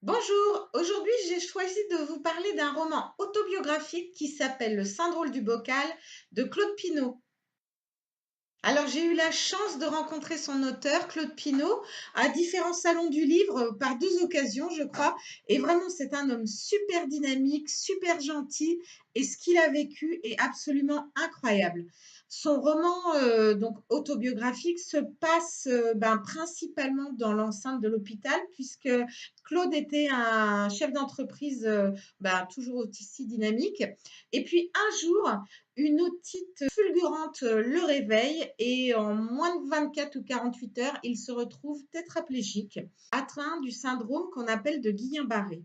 Bonjour, aujourd'hui j'ai choisi de vous parler d'un roman autobiographique qui s'appelle Le Syndrome du bocal de Claude Pinault. Alors j'ai eu la chance de rencontrer son auteur, Claude Pinault, à différents salons du livre par deux occasions, je crois. Et vraiment, c'est un homme super dynamique, super gentil, et ce qu'il a vécu est absolument incroyable. Son roman donc autobiographique se passe principalement dans l'enceinte de l'hôpital, puisque Claude était un chef d'entreprise toujours aussi dynamique. Et puis un jour, une otite fulgurante le réveille et en moins de 24 ou 48 heures, il se retrouve tétraplégique, atteint du syndrome qu'on appelle de Guillain-Barré.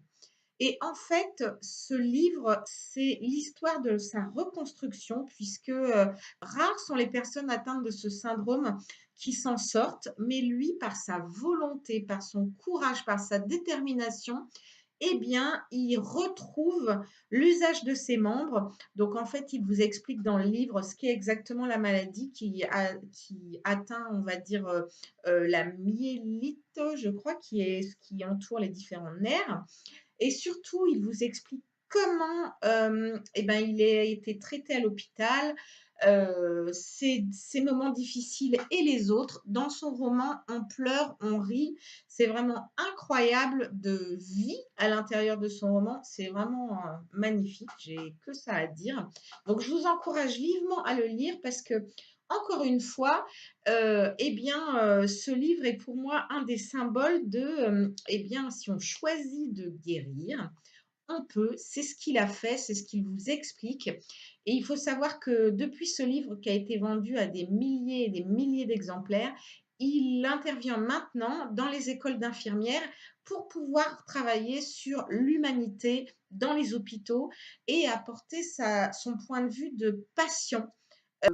Et en fait, ce livre, c'est l'histoire de sa reconstruction, puisque rares sont les personnes atteintes de ce syndrome qui s'en sortent, mais lui, par sa volonté, par son courage, par sa détermination, eh bien, il retrouve l'usage de ses membres. Donc, en fait, il vous explique dans le livre ce qu'est exactement la maladie qui atteint, on va dire, la myélite, je crois, qui est ce qui entoure les différents nerfs. Et surtout, il vous explique comment, il a été traité à l'hôpital, ses moments difficiles et les autres. Dans son roman, on pleure, on rit. C'est vraiment incroyable de vie à l'intérieur de son roman. C'est vraiment, magnifique. J'ai que ça à dire. Donc je vous encourage vivement à le lire parce que, encore une fois, ce livre est pour moi un des symboles de, si on choisit de guérir, on peut. C'est ce qu'il a fait, c'est ce qu'il vous explique. Et il faut savoir que depuis ce livre qui a été vendu à des milliers et des milliers d'exemplaires, il intervient maintenant dans les écoles d'infirmières pour pouvoir travailler sur l'humanité dans les hôpitaux et apporter son point de vue de patient.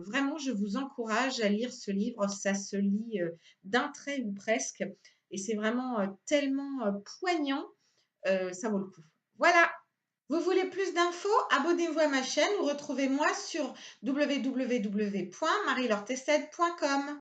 Vraiment, je vous encourage à lire ce livre. Ça se lit d'un trait ou presque. Et c'est vraiment tellement poignant, ça vaut le coup. Voilà. Vous voulez plus d'infos? Abonnez-vous à ma chaîne ou retrouvez-moi sur www.marielortessed.com.